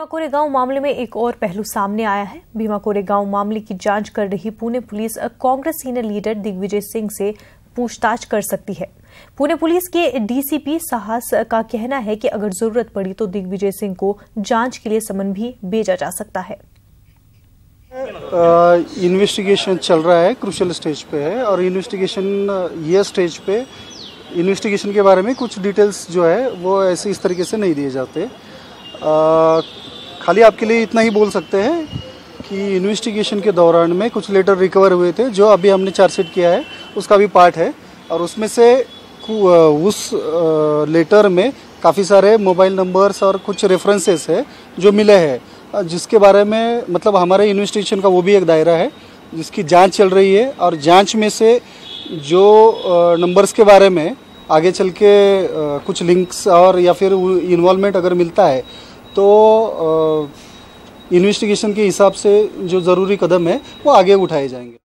भीमा कोरेगांव मामले में एक और पहलू सामने आया है। भीमा कोरेगांव मामले की जांच कर रही Pune police Congress senior leader Digvijaya Singh से पूछताछ कर सकती है। पुणे पुलिस के डीसीपी साहस का कहना है कि अगर जरूरत पड़ी तो दिग्विजय सिंह को जांच के लिए समन भी भेजा जा सकता है। इन्वेस्टिगेशन चल रहा है, क्रूशियल स्टेज पे है और ये स्टेज पे इन्वेस्टिगेशन के बारे में कुछ डिटेल्स जो है वो ऐसे इस तरीके से नहीं दिए जाते। खाली आपके लिए इतना ही बोल सकते हैं कि इन्वेस्टिगेशन के दौरान में कुछ लेटर रिकवर हुए थे जो अभी हमने चार्जशीट किया है, उसका भी पार्ट है और उसमें से उस लेटर में काफ़ी सारे मोबाइल नंबर्स और कुछ रेफरेंसेस है जो मिले हैं, जिसके बारे में मतलब हमारे इन्वेस्टिगेशन का वो भी एक दायरा है जिसकी जांच चल रही है। और जांच में से जो नंबर्स के बारे में आगे चल के कुछ लिंक्स और या फिर इन्वॉल्वमेंट अगर मिलता है तो इन्वेस्टिगेशन के हिसाब से जो ज़रूरी कदम है वो आगे उठाए जाएंगे।